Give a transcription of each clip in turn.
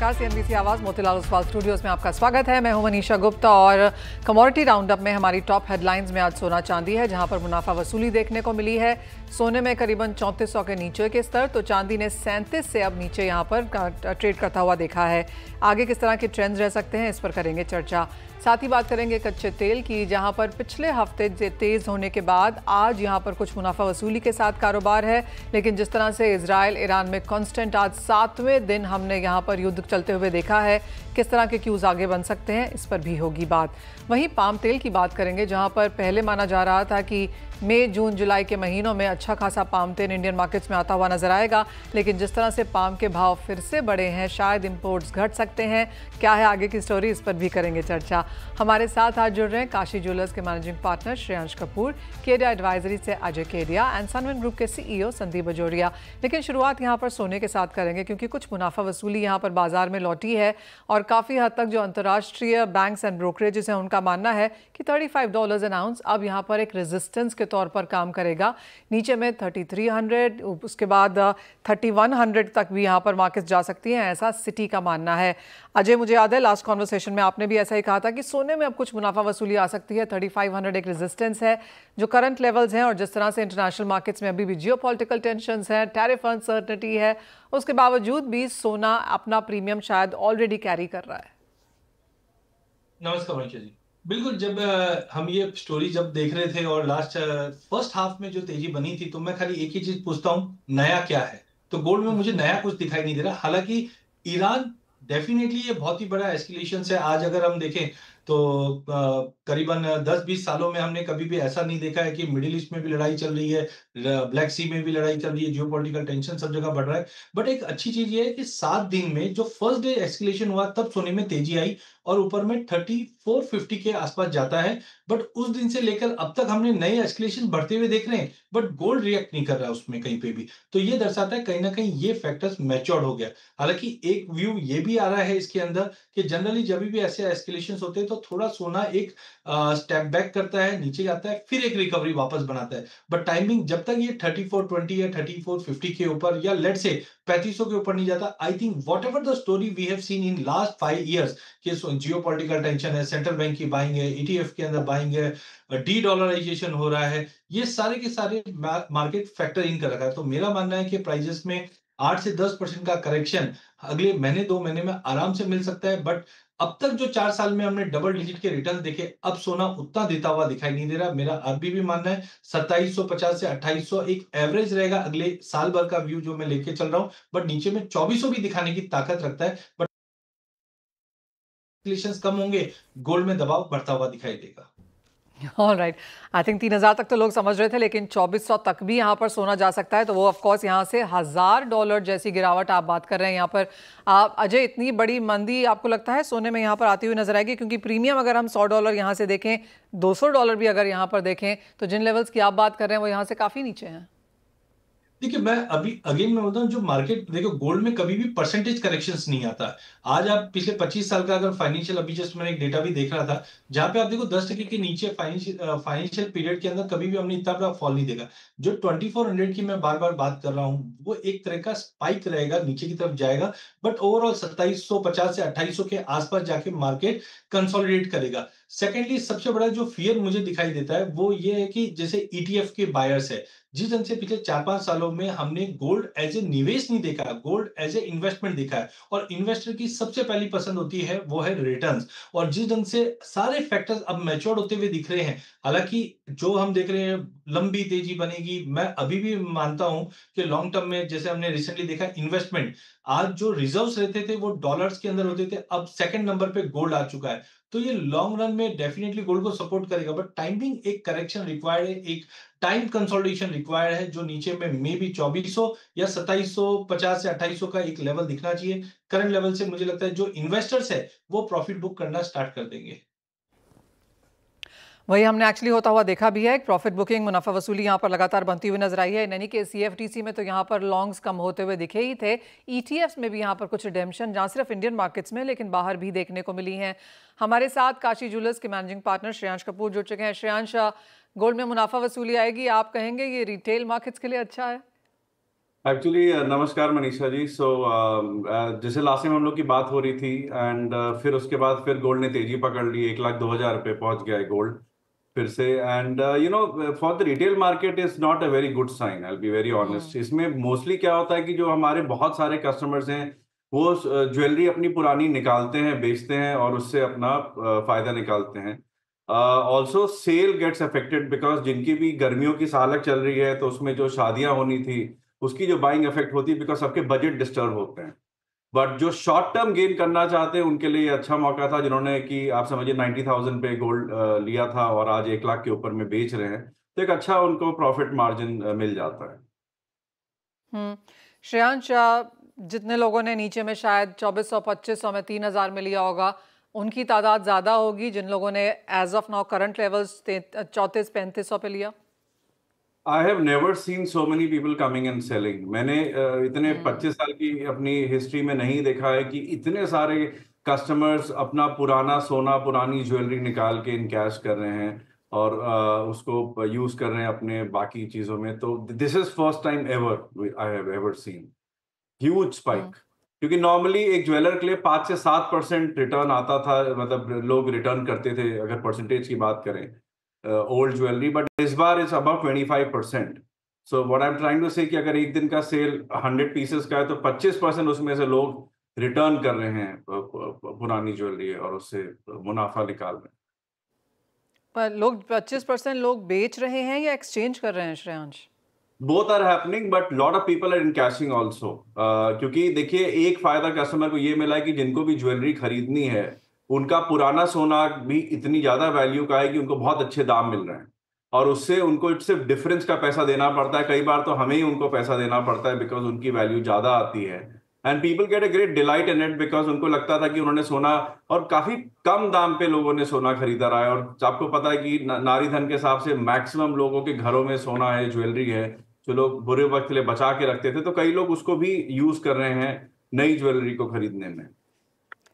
नमस्कार, CNBC आवाज Motilal Oswal studios में आपका स्वागत है। मैं हूं मनीषा गुप्ता और कमोडिटी राउंडअप में हमारी टॉप हेडलाइंस में आज सोना चांदी है, जहां पर मुनाफा वसूली देखने को मिली है। सोने में करीबन 3400 के नीचे के स्तर, तो चांदी ने 37 से अब नीचे यहां पर ट्रेड करता हुआ देखा है। आगे किस तरह के ट्रेंड्स रह सकते हैं, इस पर करेंगे चर्चा। साथ ही बात करेंगे कच्चे तेल की, जहां पर पिछले हफ्ते तेज होने के बाद आज यहां पर कुछ मुनाफा वसूली के साथ कारोबार है, लेकिन जिस तरह से इजराइल ईरान में कांस्टेंट आज 7वें दिन हमने यहां पर युद्ध चलते हुए देखा है, किस तरह के क्यूज आगे बन सकते हैं, इस पर भी होगी बात। वहीं पाम तेल की बात करेंगे, जहां पर पहले माना जा रहा था कि मई, जून, जुलाई के महीनों में अच्छा खासा पाम तेल इंडियन मार्केट्स में आता हुआ नजर आएगा, लेकिन जिस तरह से पाम के भाव फिर से बढ़े हैं, शायद इंपोर्ट्स घट सकते हैं। क्या है आगे की स्टोरी, इस पर भी करेंगे चर्चा। हमारे साथ आज जुड़ रहे हैं काशी ज्वेलर्स के managing partner Shreyansh Kapoor, Kedia advisory से अजय केडिया एंड सनवन ग्रुप के CEO संदीप बजोरिया। लेकिन शुरुआत यहाँ पर सोने के साथ करेंगे, क्योंकि कुछ मुनाफा वसूली यहाँ पर बाजार में लौटी है और काफ़ी हद तक जो अंतर्राष्ट्रीय बैंक्स एंड ब्रोकरेजेस हैं उनका मानना है कि $35 एन आउंस अब यहाँ पर एक रेजिस्टेंस के तौर पर काम करेगा। नीचे में 3300, उसके बाद 3100 तक भी यहाँ पर मार्केट जा सकती हैं, ऐसा सिटी का मानना है। अजय, मुझे याद है लास्ट कॉन्वर्सेशन में आपने भी ऐसा ही कहा था कि सोने में अब कुछ मुनाफा वसूली आ सकती है। 3500 एक रेजिस्टेंस है, जो करंट लेवल्स हैं, और जिस तरह से इंटरनेशनल मार्केट्स में अभी भी जियोपॉलिटिकल टेंशंस हैं, टैरिफ अनसर्टेनिटी है, उसके बावजूद भी सोना अपना प्रीमियम शायद ऑलरेडी कैरी कर रहा है। नमस्कार मनीषा जी। बिल्कुल, जब हम ये स्टोरी जब देख रहे थे और लास्ट फर्स्ट हाफ में जो तेजी बनी थी, तो मैं खाली एक ही चीज पूछता हूँ, नया क्या है? तो गोल्ड में मुझे नया कुछ दिखाई नहीं दे रहा। हालांकि ईरान डेफिनेटली ये बहुत ही बड़ा एस्केलेशन है। आज अगर हम देखें तो करीबन 10-20 सालों में हमने कभी भी ऐसा नहीं देखा है कि मिडिल ईस्ट में भी लड़ाई चल रही है, ब्लैक सी में भी लड़ाई चल रही है, जियोपॉलिटिकल टेंशन सब जगह बढ़ रहा है। बट एक अच्छी चीज ये है कि 7 दिन में जो फर्स्ट डे एस्केलेशन हुआ, तब सोने में तेजी आई और ऊपर में 3450 के आसपास जाता है। बट उस दिन से लेकर अब तक हमने नए एस्केलेशन बढ़ते हुए देख रहे हैं, बट गोल्ड रिएक्ट नहीं कर रहा है उसमें कहीं पे भी। तो ये दर्शाता है कहीं ना कहीं ये फैक्टर्स मैच्योर्ड हो गया। हालांकि एक व्यू ये भी आ रहा है इसके अंदर कि जनरली जब भी ऐसे एस्केलेशन होते हैं तो थोड़ा सोना एक स्टेप बैक करता है, नीचे जाता है, फिर एक रिकवरी वापस बनाता है। बट टाइमिंग जब तक ये 3420 या 3450 के ऊपर या लेट से 3500 के ऊपर नहीं जाता, I think whatever the story we have seen in last 5 years कि जियोपॉलिटिकल टेंशन है, सेंट्रल बैंक की बाइंग है, ETF के अंदर बाइंग है, डी डॉलराइजेशन हो रहा है, ये सारे के सारे मार्केट फैक्टर इन कर रखा है। तो मेरा मानना है कि प्राइजेस में 8 से 10% का करेक्शन अगले महीने 2 महीने में आराम से मिल सकता है। बट अब तक जो 4 साल में हमने डबल डिजिट के रिटर्न देखे, अब सोना उतना देता हुआ दिखाई नहीं दे रहा। मेरा अभी भी मानना है 2750 से 2800 एक एवरेज रहेगा अगले साल भर का व्यू जो मैं लेके चल रहा हूं। बट नीचे में 2400 भी दिखाने की ताकत रखता है। बट कम होंगे, गोल्ड में दबाव बढ़ता हुआ दिखाई देगा। ऑलराइट, आई थिंक 3000 तक तो लोग समझ रहे थे, लेकिन 2400 तक भी यहाँ पर सोना जा सकता है। तो वो ऑफकोर्स यहाँ से $1000 जैसी गिरावट आप बात कर रहे हैं यहाँ पर। आप अजय, इतनी बड़ी मंदी आपको लगता है सोने में यहाँ पर आती हुई नजर आएगी? क्योंकि प्रीमियम अगर हम $100 यहाँ से देखें, $200 भी अगर यहाँ पर देखें, तो जिन लेवल्स की आप बात कर रहे हैं वो यहाँ से काफी नीचे हैं। देखिए, मैं अभी अगेन मैं बोलता हूँ, जो मार्केट देखो, गोल्ड में कभी भी परसेंटेज करेक्शंस नहीं आता। आज आप पिछले 25 साल का अगर फाइनेंशियल, अभी जस्ट मैंने एक डेटा भी देख रहा था, जहां पे आप देखो 10% के नीचे फाइनेंशियल पीरियड के अंदर कभी भी हमने इतना बड़ा फॉल नहीं देखा। जो 2400 की मैं बार बार बात कर रहा हूँ, वो एक तरह का स्पाइक रहेगा, नीचे की तरफ जाएगा। बट ओवरऑल 2750 से 2800 के आसपास जाके मार्केट कंसोलिडेट करेगा। सेकेंडली, सबसे बड़ा जो फियर मुझे दिखाई देता है वो ये है कि जैसे ETF के बायर्स है, जिस ढंग से पिछले 4-5 सालों में हमने गोल्ड एज ए निवेश नहीं देखा, गोल्ड एज ए इन्वेस्टमेंट देखा है। और इन्वेस्टर की सबसे पहली पसंद होती है वो है रिटर्न्स। और जिस ढंग से सारे फैक्टर्स अब मैच्योर्ड होते हुए दिख रहे हैं, हालांकि जो हम देख रहे हैं लंबी तेजी बनेगी, मैं अभी भी मानता हूं कि लॉन्ग टर्म में, जैसे हमने रिसेंटली देखा इन्वेस्टमेंट, आज जो रिजर्व्स रहते थे वो डॉलर्स के अंदर होते थे, अब सेकंड नंबर पे गोल्ड आ चुका है। तो ये लॉन्ग रन में डेफिनेटली गोल्ड को सपोर्ट करेगा। बट टाइमिंग, एक करेक्शन रिक्वायर्ड है, एक टाइम कंसोलिडेशन रिक्वायर्ड है, जो नीचे में मे बी 2400 या 2750 से 2800 का एक लेवल दिखना चाहिए। करंट लेवल से मुझे लगता है जो इन्वेस्टर्स है वो प्रॉफिट बुक करना स्टार्ट कर देंगे। वही हमने एक्चुअली होता हुआ देखा भी है। प्रॉफिट बुकिंग, मुनाफा वसूली यहाँ पर लगातार बनती हुई नजर आई है। यानी कि CFTC में तो यहाँ पर लॉन्ग्स कम होते हुए दिखे ही थे। ETFs में भी यहाँ पर कुछ रिडेम्पशन, जहाँ सिर्फ इंडियन मार्केट्स में लेकिन बाहर भी देखने को मिली हैं। हमारे साथ काशी ज्वेलर्स के मैनेजिंग पार्टनर श्रेयांश कपूर जुड़ चुके हैं। श्रेयांश, गोल्ड में मुनाफा वसूली आएगी, आप कहेंगे ये रिटेल मार्केट्स के लिए अच्छा है? एक्चुअली नमस्कार मनीषा जी। जैसे लास्ट टाइम हम लोग की बात हो रही थी एंड फिर उसके बाद फिर गोल्ड ने तेजी पकड़ ली, 1,02,000 रुपये पहुंच गया है गोल्ड फिर से। And for the retail market is not a very good sign, I will be very honest. इसमें मोस्टली क्या होता है कि जो हमारे बहुत सारे कस्टमर्स हैं वो ज्वेलरी अपनी पुरानी निकालते हैं, बेचते हैं और उससे अपना फायदा निकालते हैं। Also sale gets affected because जिनकी भी गर्मियों की सालक चल रही है तो उसमें जो शादियां होनी थी उसकी जो बाइंग इफेक्ट होती है बिकॉज सबके बजट डिस्टर्ब होते हैं। बट जो शॉर्ट टर्म गेन करना चाहते हैं उनके लिए अच्छा मौका था, जिन्होंने कि आप समझिए 90,000 पे गोल्ड लिया था और आज 1 लाख के ऊपर में बेच रहे हैं, तो एक अच्छा उनको प्रॉफिट मार्जिन मिल जाता है। श्रेयांश, जितने लोगों ने नीचे में शायद 2400 2500 में 3000 में लिया होगा, उनकी तादाद ज्यादा होगी जिन लोगों ने as of now current levels 3400-3500 पे लिया। I have never seen so many people coming and selling. मैंने इतने 25 साल की अपनी हिस्ट्री में नहीं देखा है कि इतने सारे कस्टमर्स अपना पुराना सोना, पुरानी ज्वेलरी निकाल के इनकैश कर रहे हैं और उसको यूज कर रहे हैं अपने बाकी चीजों में। तो this is first time ever I have ever seen huge spike. क्योंकि नॉर्मली एक ज्वेलर के लिए 5 से 7% रिटर्न आता था, मतलब लोग रिटर्न करते थे अगर परसेंटेज की बात करें ओल्ड ज्वेलरी, बट इस बार is about 25%। So what I am trying to say कि अगर एक दिन का सेल 100 पीसेस का है तो 25% उसमें से लोग रिटर्न कर रहे हैं पुरानी ज्वेलरी और उससे मुनाफा निकाल रहे हैं। पर लोग 25% लोग बेच रहे हैं या एक्सचेंज कर रहे हैं Shreyansh? Both are happening but lot of people are in cashing also. क्योंकि देखिए एक फायदा कस्टमर को ये मिला है कि जिनको भी ज्वेलरी खरीदनी है उनका पुराना सोना भी इतनी ज्यादा वैल्यू का है कि उनको बहुत अच्छे दाम मिल रहे हैं और उससे उनको सिर्फ डिफरेंस का पैसा देना पड़ता है। कई बार तो हमें ही उनको पैसा देना पड़ता है बिकॉज उनकी वैल्यू ज्यादा आती है। And people get a great delight in it because उनको लगता था कि उन्होंने सोना और काफी कम दाम पे लोगों ने सोना खरीदा रहा है। और आपको पता है कि नारी धन के हिसाब से मैक्सिमम लोगों के घरों में सोना है, ज्वेलरी है जो लोग बुरे वक्त के लिए बचा के रखते थे। तो कई लोग उसको भी यूज कर रहे हैं नई ज्वेलरी को खरीदने में।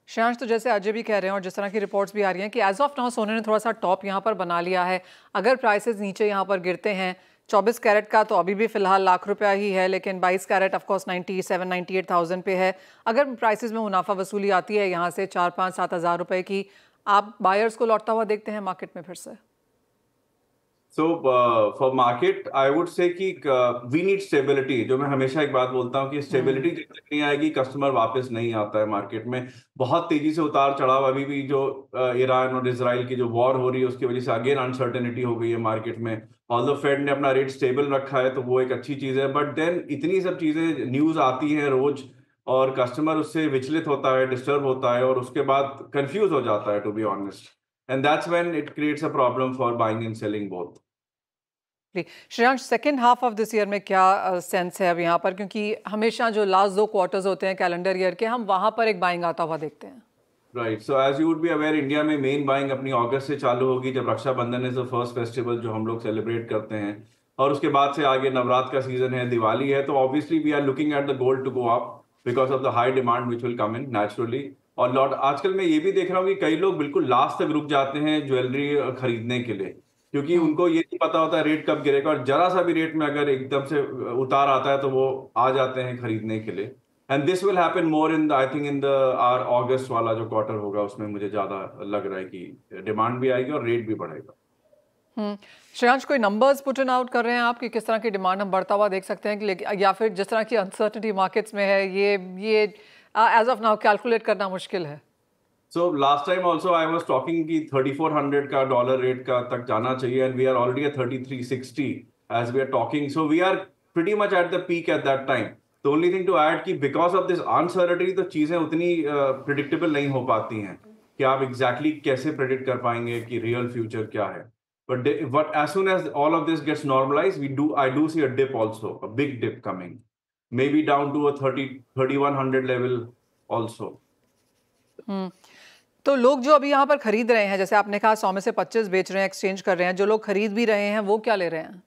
श्रेयांश, तो जैसे अजय भी कह रहे हैं और जिस तरह की रिपोर्ट्स भी आ रही हैं कि एज ऑफ नाउ सोने ने थोड़ा सा टॉप यहाँ पर बना लिया है। अगर प्राइसेस नीचे यहाँ पर गिरते हैं, 24 कैरेट का तो अभी भी फिलहाल लाख रुपया ही है, लेकिन 22 कैरेट ऑफकोर्स 97-98,000 पे है। अगर प्राइसेस में मुनाफा वसूली आती है यहाँ से 4-5-7 हज़ार रुपए की, आप बायर्स को लौटता हुआ देखते हैं मार्केट में फिर से? So for market I would say कि वी नीड स्टेबिलिटी। जो मैं हमेशा एक बात बोलता हूँ कि स्टेबिलिटी जब तक नहीं आएगी कस्टमर वापस नहीं आता है मार्केट में। बहुत तेजी से उतार चढ़ाव अभी भी जो ईरान और इसराइल की जो वॉर हो रही है उसकी वजह से अगेन अनसर्टेनिटी हो गई है मार्केट में। ऑल्दो फेड ने अपना रेट स्टेबल रखा है तो वो एक अच्छी चीज है, बट देन इतनी सब चीजें न्यूज आती हैं रोज और कस्टमर उससे विचलित होता है, डिस्टर्ब होता है और उसके बाद कंफ्यूज हो जाता है, to be honest. And that's when it creates a problem for buying and selling both. Shreyansh, second half of this year में क्या सेंस है अब यहाँ पर, क्योंकि हमेशा जो लास्ट 2 क्वार्टर्स होते हैं कैलेंडर ईयर के, हम वहां पर एक बाइंग आता हुआ देखते हैं। Right, so as you would be aware India में मेन बाइंग अपनी अगस्त से चालू होगी जब Rakshabandhan is the first festival जो हम लोग सेलिब्रेट करते हैं। और उसके बाद से आगे नवरात्र का सीजन है, दिवाली है, तो obviously we are looking at the gold to go up because of the high demand which will come in naturally. और लॉट आजकल मैं ये भी देख रहा हूँ कि कई लोग बिल्कुल लास्ट तक रुक जाते हैं ज्वेलरी खरीदने के लिए, क्योंकि उनको ये नहीं पता होता है रेट कब गिरेगा और जरा सा भी रेट में अगर एकदम से उतार आता है तो वो आ जाते हैं खरीदने के लिए। And this will happen more in the I think in the आर अगस्त वाला जो क्वार्टर होगा उसमें मुझे ज्यादा लग रहा है कि डिमांड भी आएगी और रेट भी बढ़ेगा। श्रेयांश, कोई नंबर्स पुट इन आउट कर रहे हैं आप कि किस तरह की डिमांड हम बढ़ता हुआ देख सकते हैं कि या फिर जिस तरह की अनसर्टेनिटी मार्केट्स में है ये एज ऑफ नाउ कैलकुलेट करना मुश्किल है? So last time also I was talking कि 3400 का डॉलर रेट का तक जाना चाहिए and we are already at 3360 as we are talking. So we are pretty much at the peak at that time. The only thing to add कि because of this uncertainty तो चीजें उतनी predictable नहीं हो पाती हैं कि आप एग्जैक्टली कैसे प्रिडिक्ट कर पाएंगे कि रियल फ्यूचर क्या है। But as soon as all of this gets normalized, I do see a dip also, a big dip coming, maybe down to a 3100 level also. तो लोग जो अभी यहाँ पर खरीद रहे हैं, जैसे आपने कहा 100 में से 25 बेच रहे हैं, एक्सचेंज कर रहे हैं, जो लोग खरीद भी रहे हैं वो क्या ले रहे हैं?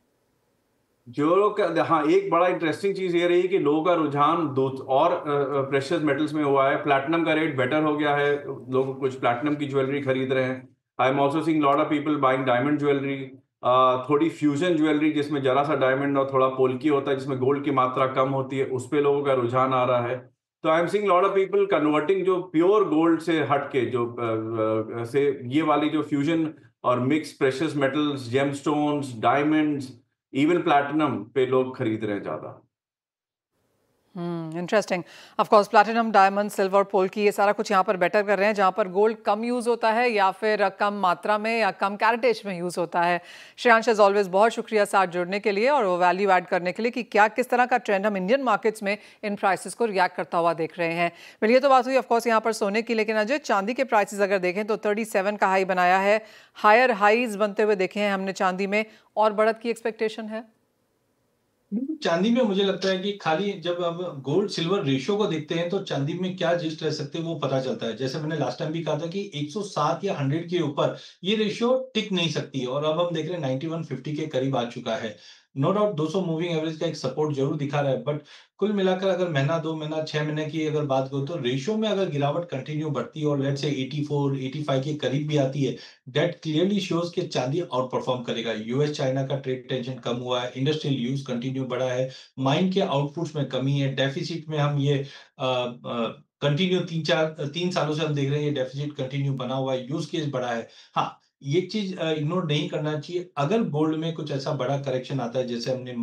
जो लोग, हाँ, एक बड़ा इंटरेस्टिंग चीज ये रही कि लोगों का रुझान दो और प्रेशियस मेटल्स में हुआ है। प्लैटिनम का रेट बेटर हो गया है, लोग कुछ प्लैटिनम की ज्वेलरी खरीद रहे हैं। I am also seeing lot of people buying diamond jewellery थोड़ी फ्यूजन ज्वेलरी जिसमें जरा सा डायमंड और थोड़ा पोल्की होता है, जिसमें गोल्ड की मात्रा कम होती है, उस पे लोगों का रुझान आ रहा है। तो I am seeing lot of people converting जो प्योर गोल्ड से हट के जो से ये वाली जो फ्यूजन और mix precious metals, gemstones, diamonds, even platinum पे लोग खरीद रहे हैं ज्यादा। Interesting. Of course platinum, diamond, silver, polki, ये सारा कुछ यहाँ पर बेटर कर रहे हैं, जहाँ पर गोल्ड कम यूज़ होता है या फिर कम मात्रा में या कम कैरेटेज में यूज़ होता है। श्रेयांश एज ऑलवेज बहुत शुक्रिया साथ जुड़ने के लिए और वो वैल्यू ऐड करने के लिए कि क्या किस तरह का ट्रेंड हम इंडियन मार्केट्स में इन प्राइसेस को रिएक्ट करता हुआ देख रहे हैं। फिर ये तो बात हुई ऑफकोर्स यहाँ पर सोने की, लेकिन अजय चांदी के प्राइसेस अगर देखें तो 37 का हाई बनाया है, हायर हाईज बनते हुए देखे हैं हमने चांदी में, और बढ़त की एक्सपेक्टेशन है। चांदी में मुझे लगता है कि खाली जब हम गोल्ड सिल्वर रेशियो को देखते हैं तो चांदी में क्या जिस्ट रह सकते हैं वो पता चलता है। जैसे मैंने लास्ट टाइम भी कहा था कि 107 या 100 के ऊपर ये रेशियो टिक नहीं सकती है, और अब हम देख रहे हैं 9150 के करीब आ चुका है। नो डाउट 200 मूविंग एवरेज का एक सपोर्ट जरूर दिखा रहा है, बट कुल मिलाकर अगर महीना 2 महीना 6 महीने की अगर बात करूं तो रेशियो में अगर गिरावट कंटिन्यू बढ़ती है और लेट्स से 84 85 के करीब भी आती है, दैट क्लियरली शोज कि चांदी आउट परफॉर्म करेगा। यूएस चाइना का ट्रेड टेंशन कम हुआ है, इंडस्ट्रियल यूज कंटिन्यू बढ़ा है, माइन के आउटपुट्स में कमी है, डेफिसिट में हम ये कंटिन्यू 3 सालों से हम देख रहे हैं ये डेफिसिट कंटिन्यू बना हुआ है, यूज केस बढ़ा है। हाँ, ये चीज इग्नोर नहीं करना चाहिए। अगर गोल्ड में कुछ ऐसा बड़ा करेक्शन आता है जैसे हमने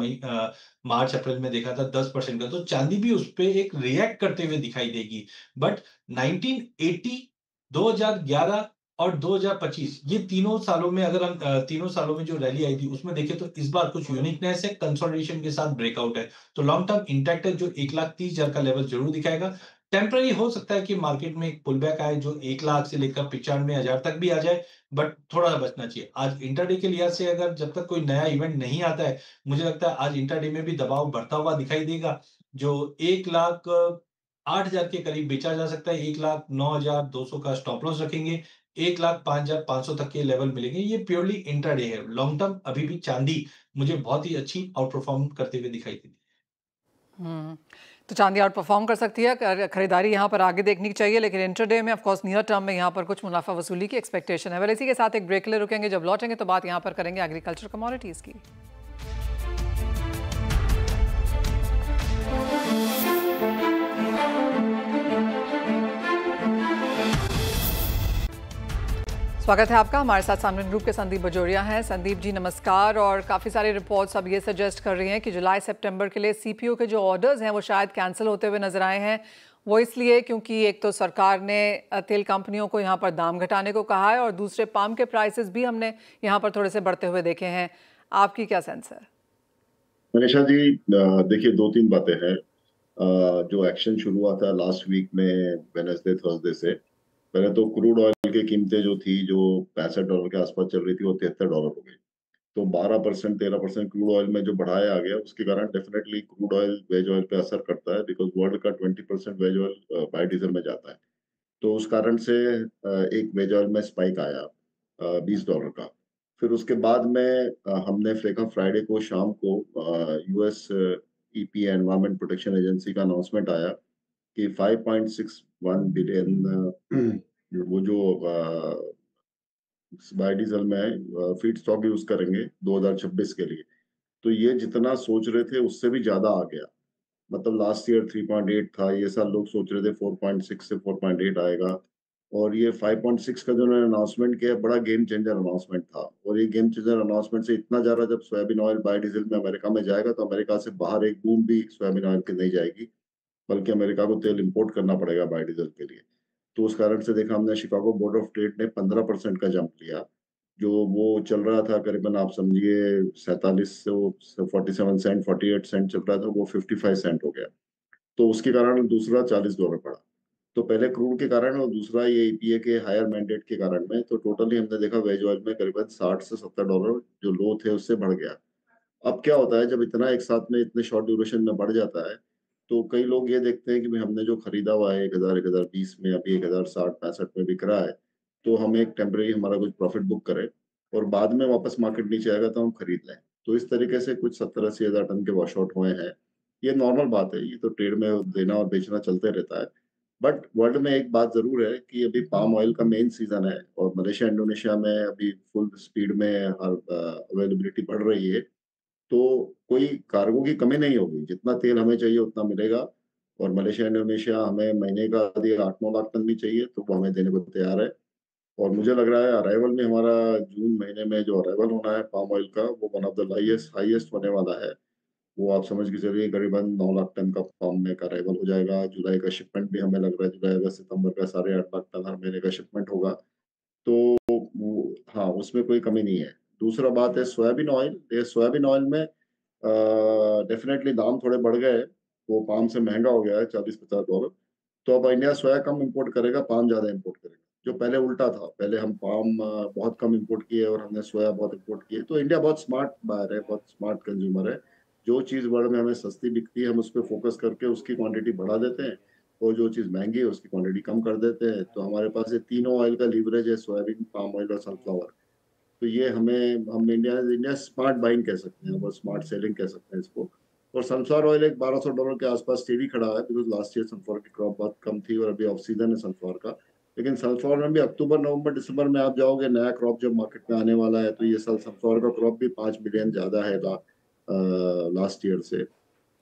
मार्च अप्रैल में देखा था 10% का, तो चांदी भी उस पे एक रिएक्ट करते हुए दिखाई देगी। बट 1980, 2011 और 2025 ये तीनों सालों में अगर हम तीनों सालों में जो रैली आई थी उसमें देखें तो इस बार कुछ यूनिकनेस है, कंसोलिडेशन के साथ ब्रेकआउट है। तो लॉन्ग टर्म इंटैक्ट है, जो 1,30,000 का लेवल जरूर दिखाएगा। टेम्पररी हो सकता है कि मार्केट में एक पुल बैक आए जो 1 लाख से लेकर 95,000 तक भी आ जाए, बट थोड़ा बचना चाहिए। आज इंटरडे के लिहाज से अगर जब तक कोई नया इवेंट नहीं आता है, मुझे लगता है आज इंटरडे में भी दबाव बढ़ता हुआ दिखाई देगा, जो 1,08,000 के करीब बेचा जा सकता है। 1,09,200 का स्टॉप लॉस रखेंगे, 1,05,500 तक के लेवल मिलेंगे। ये प्योरली इंट्राडे है। लॉन्ग टर्म अभी भी चांदी मुझे बहुत ही अच्छी आउट परफॉर्म करते हुए दिखाई देती है। तो चांदी आउट परफॉर्म कर सकती है, खरीदारी यहाँ पर आगे देखनी चाहिए, लेकिन इंटरडे में ऑफकोर्स नियर टर्म में यहाँ पर कुछ मुनाफा वसूली की एक्सपेक्टेशन है। वेल इसी के साथ एक ब्रेक के लिए रुकेंगे, जब लौटेंगे तो बात यहाँ पर करेंगे एग्रीकल्चर कमोडिटीज़ की। स्वागत है आपका। हमारे साथ सामने ग्रुप के संदीप बजोरिया हैं। संदीप जी नमस्कार। और काफ़ी सारी रिपोर्ट्स अब ये सजेस्ट कर रही हैं कि जुलाई सितंबर के लिए सीपीओ के जो ऑर्डर्स हैं वो शायद कैंसिल होते हुए नजर आए हैं। वो इसलिए क्योंकि एक तो सरकार ने तेल कंपनियों को यहाँ पर दाम घटाने को कहा है, और दूसरे पाम के प्राइसेस भी हमने यहाँ पर थोड़े से बढ़ते हुए देखे हैं। आपकी क्या सेंस है? मनीषा जी, देखिए 2-3 बातें हैं। जो एक्शन शुरू हुआ था लास्ट वीक में वेडनेसडे थर्सडे से, पहले तो क्रूड ऑयल की कीमतें जो थी जो $65 के आसपास चल रही थी वो $73 हो गई। तो 12% 13% क्रूड ऑयल में जो बढ़ाया आ गया उसके कारण definitely crude oil veg oil पे असर करता है, बिकॉज वर्ल्ड का 20% वेज ऑयल बायोडीजल में जाता है। तो उस कारण से एक वेज ऑयल में स्पाइक आया $20 का। फिर उसके बाद में हमने देखा फ्राइडे को शाम को US EPA environment protection agency का अनाउंसमेंट आया कि 5.61 बिलियन वो जो बायोडीजल में फीड स्टॉक यूज करेंगे 2026 के लिए। तो ये जितना सोच रहे थे उससे भी ज्यादा आ गया। मतलब लास्ट ईयर 3.8 था, ये साल लोग सोच रहे थे 4.6 से 4.8 आएगा। और ये 5.6 का जो उन्होंने अनाउंसमेंट किया बड़ा गेम चेंजर अनाउंसमेंट था। और ये गेम चेंजर अनाउंसमेंट से इतना ज्यादा, जब सोयाबीन ऑयल बायोडीजल में अमेरिका में जाएगा तो अमेरिका से बाहर एक बूंद भी सोयाबीन ऑयल की नहीं जाएगी, बल्कि अमेरिका को तेल इंपोर्ट करना पड़ेगा बायोडीजल के लिए। तो उस कारण से देखा हमने शिकागो बोर्ड ऑफ ट्रेड ने 15% का जंप लिया। जो वो चल रहा था करीबन आप समझिए 47 से 47 सेंट 48 सेंट चल रहा था, वो 55 सेंट हो गया। तो उसके कारण दूसरा $40 पड़ा। तो पहले क्रूड के कारण और दूसरा ये ईपीए के हायर मैंडेट के कारण में, तो टोटली हमने देखा वेज ऑयल में करीबन $60 से $70 जो लो थे उससे बढ़ गया। अब क्या होता है जब इतना एक साथ में इतने शॉर्ट ड्यूरेशन में बढ़ जाता है, तो कई लोग ये देखते हैं कि भाई हमने जो खरीदा हुआ है 1020 में अभी 1060-65 में बिक रहा है, तो हम एक टेम्परेरी हमारा कुछ प्रॉफिट बुक करें और बाद में वापस मार्केट नीचे आएगा तो हम खरीद लें। तो इस तरीके से कुछ 70-80 हजार टन के वॉश आउट हुए हैं। ये नॉर्मल बात है, ये तो ट्रेड में देना और बेचना चलते रहता है। बट वर्ल्ड में एक बात जरूर है कि अभी पाम ऑयल का मेन सीजन है और मलेशिया इंडोनेशिया में अभी फुल स्पीड में अवेलेबिलिटी बढ़ रही है। तो कोई कार्गो की कमी नहीं होगी, जितना तेल हमें चाहिए उतना मिलेगा। और मलेशिया इंडोनेशिया हमें महीने का यदि 8-9 लाख टन भी चाहिए तो वो हमें देने को तैयार है। और मुझे लग रहा है अराइवल में हमारा जून महीने में जो अराइवल होना है पाम ऑयल का, वो वन ऑफ द हाईएस्ट होने वाला है। वो आप समझ के चलिए करीबन 9 लाख टन का पाम में का अराइवल हो जाएगा। जुलाई का शिपमेंट भी हमें लग रहा है जुलाई अगस्त सितंबर का 8.5 लाख टन हर महीने का शिपमेंट होगा। तो हाँ, उसमें कोई कमी नहीं है। दूसरा बात है सोयाबीन ऑयल। ये सोयाबीन ऑयल में डेफिनेटली दाम थोड़े बढ़ गए। वो पाम से महंगा हो गया है $40-50। तो अब इंडिया सोया कम इंपोर्ट करेगा, पाम ज्यादा इंपोर्ट करेगा, जो पहले उल्टा था। पहले हम पाम बहुत कम इंपोर्ट किए और हमने सोया बहुत इंपोर्ट किए। तो इंडिया बहुत स्मार्ट बायर है, बहुत स्मार्ट कंज्यूमर है। जो चीज वर्ल्ड में हमें सस्ती बिकती है हम उस पर फोकस करके उसकी क्वांटिटी बढ़ा देते हैं, और जो चीज महंगी है उसकी क्वांटिटी कम कर देते हैं। तो हमारे पास ये तीनों ऑयल का लीवरेज है, सोयाबीन, पाम ऑयल और सनफ्लावर। तो ये हम इंडिया स्मार्ट बाइंग कह सकते हैं और स्मार्ट सेलिंग कह सकते हैं इसको। और सनफ्लावर ऑयल एक $1200 के आसपास स्टेडी खड़ा है, बिकॉज लास्ट ईयर सनफ्लावर की क्रॉप बहुत कम थी और अभी ऑफ सीजन है सनफ्लावर का। लेकिन सनफ्लावर में भी अक्टूबर नवंबर दिसंबर में आप जाओगे, नया क्रॉप जब मार्केट में आने वाला है, तो ये साल सनफ्लावर का क्रॉप भी 5 मिलियन ज्यादा है लास्ट ईयर से।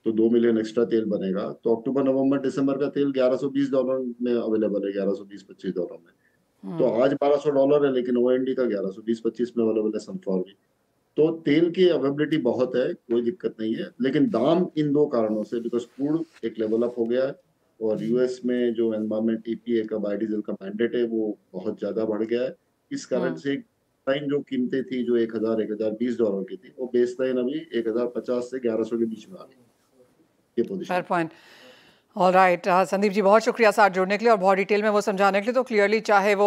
तो 2 मिलियन एक्स्ट्रा तेल बनेगा। तो अक्टूबर नवंबर दिसंबर का तेल $1120 में अवेलेबल है, $1120-25 में। तो आज $1200 है, लेकिन ओएनडी का 1120-25 में अवेलेबल है सनफ्लावर भी। तो तेल की अवेलेबिलिटी बहुत है, कोई दिक्कत नहीं है। लेकिन दाम इन दो कारणों से, बिकॉज क्रूड एक लेवल अप हो गया है और यूएस में जो एनवायरमेंट ईपीए का बायोडीजल का मैंडेट है वो बहुत ज्यादा बढ़ गया है। इस कारण से लाइन जो कीमतें थी जो $1020 की थी, वो बेस लाइन अभी 1050 से 1100 के बीच में आ गई। ये पोजीशन। ऑलराइट संदीप जी, बहुत शुक्रिया साथ जुड़ने के लिए और बहुत डिटेल में वो समझाने के लिए। तो क्लियरली चाहे वो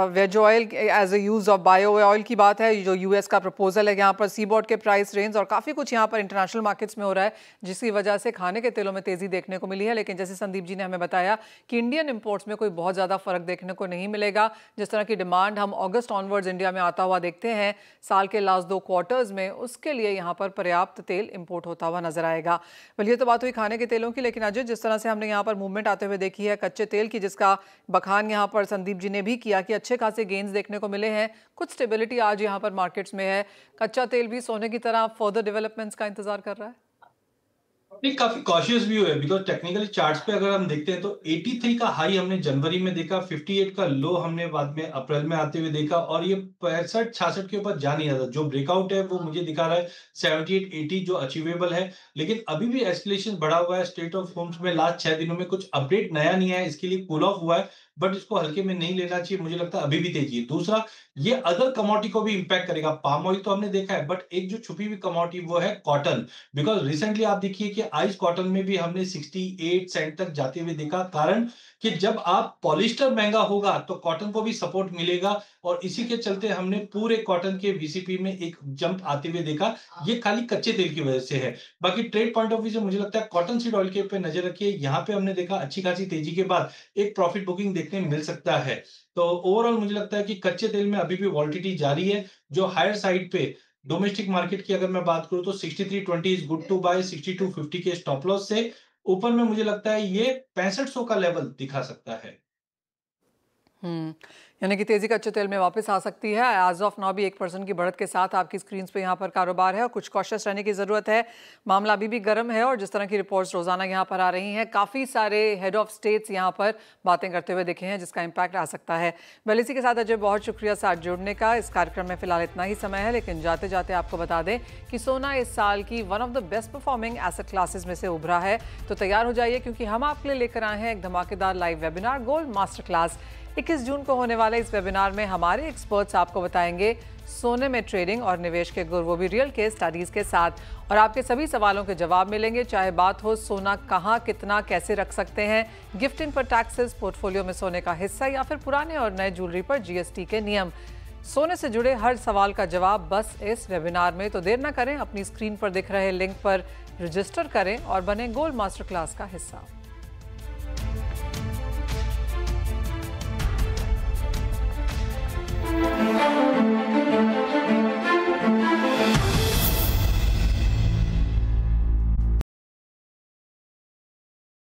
veg oil as a use of bio oil की बात है, जो यूएस का प्रपोजल है यहाँ पर सीबॉर्ड के प्राइस रेंज और काफ़ी कुछ यहाँ पर इंटरनेशनल मार्केट्स में हो रहा है, जिसकी वजह से खाने के तेलों में तेज़ी देखने को मिली है। लेकिन जैसे संदीप जी ने हमें बताया कि इंडियन इम्पोर्ट्स में कोई बहुत ज़्यादा फ़र्क देखने को नहीं मिलेगा। जिस तरह की डिमांड हम अगस्त ऑनवर्ड्स इंडिया में आता हुआ देखते हैं साल के लास्ट 2 क्वार्टर्स में, उसके लिए यहाँ पर पर्याप्त तेल इम्पोर्ट होता हुआ नजर आएगा। बल्कि ये तो बात हुई खाने के तेलों की, लेकिन अजय जिस तरह से हमने यहाँ पर मूवमेंट आते हुए देखी है कच्चे तेल की, जिसका बखान यहाँ पर संदीप जी ने भी किया कि अच्छे खासे गेन्स देखने को मिले हैं, कुछ स्टेबिलिटी आज यहाँ पर मार्केट्स में है। कच्चा तेल भी सोने की तरह फर्दर डेवलपमेंट्स का इंतजार कर रहा है। काफी कॉशियस व्यू है, बिकॉज टेक्निकली चार्ट्स पे अगर हम देखते हैं तो 83 का हाई हमने जनवरी में देखा, 58 का लो हमने बाद में अप्रैल में आते हुए देखा, और ये 65-66 के ऊपर जा नहीं रहा था। जो ब्रेकआउट है वो मुझे दिखा रहा है 78-80 जो अचीवेबल है। लेकिन अभी भी एस्केलेशन बढ़ा हुआ है। स्टेट ऑफ होम्स में लास्ट 6 दिनों में कुछ अपडेट नया नहीं है, इसके लिए कूल ऑफ हुआ है, बट इसको हल्के में नहीं लेना चाहिए। मुझे लगता है अभी भी तेजी है। दूसरा, ये अदर कमोडिटी को भी इंपैक्ट करेगा। पाम ऑयल तो हमने देखा है, बट एक जो छुपी हुई कमोडिटी वो है कॉटन। बिकॉज रिसेंटली आप देखिए कि आइस कॉटन में भी हमने 68 सेंट तक जाते हुए देखा। कारण कि जब आप पॉलिस्टर महंगा होगा तो कॉटन को भी सपोर्ट मिलेगा, और इसी के चलते हमने पूरे कॉटन के वीसीपी में एक जंप आते हुए देखा। ये खाली कच्चे तेल की वजह से है। बाकी ट्रेड पॉइंट ऑफ व्यू से मुझे लगता है कॉटन सीड ऑयल के पे नजर रखिए। यहाँ पे हमने देखा अच्छी खासी तेजी के बाद एक प्रॉफिट बुकिंग देखने मिल सकता है। तो ओवरऑल मुझे लगता है कि कच्चे तेल में अभी भी वॉलिटिलिटी जारी है। जो हायर साइड पे डोमेस्टिक मार्केट की अगर मैं बात करूं तो 6320 इज गुड टू बाय, 6250 के स्टॉप लॉस से ऊपर में मुझे लगता है ये 6500 का लेवल दिखा सकता है। यानी कि तेजी कच्चे तेल में वापस आ सकती है। एज ऑफ नाउ भी 1% की बढ़त के साथ आपकी स्क्रीन पे यहाँ पर कारोबार है और कुछ कॉशियस रहने की ज़रूरत है। मामला अभी भी गर्म है और जिस तरह की रिपोर्ट्स रोजाना यहाँ पर आ रही हैं, काफ़ी सारे हेड ऑफ स्टेट्स यहाँ पर बातें करते हुए दिखे हैं, जिसका इम्पैक्ट आ सकता है। वेल, इसी के साथ अजय बहुत शुक्रिया साथ जुड़ने का। इस कार्यक्रम में फिलहाल इतना ही समय है, लेकिन जाते जाते आपको बता दें कि सोना इस साल की one of the best performing asset classes में से उभरा है। तो तैयार हो जाइए, क्योंकि हम आपके लिए लेकर आए हैं एक धमाकेदार live webinar, gold master class. 21 जून को होने वाले इस वेबिनार में हमारे एक्सपर्ट्स आपको बताएंगे सोने में ट्रेडिंग और निवेश के गुर, वो भी रियल केस स्टडीज के साथ। और आपके सभी सवालों के जवाब मिलेंगे, चाहे बात हो सोना कहाँ, कितना, कैसे रख सकते हैं, गिफ्टिंग पर टैक्सेस, पोर्टफोलियो में सोने का हिस्सा, या फिर पुराने और नए ज्वेलरी पर जीएसटी के नियम। सोने से जुड़े हर सवाल का जवाब बस इस वेबिनार में। तो देर ना करें, अपनी स्क्रीन पर दिख रहे लिंक पर रजिस्टर करें और बने गोल्ड मास्टर क्लास का हिस्सा।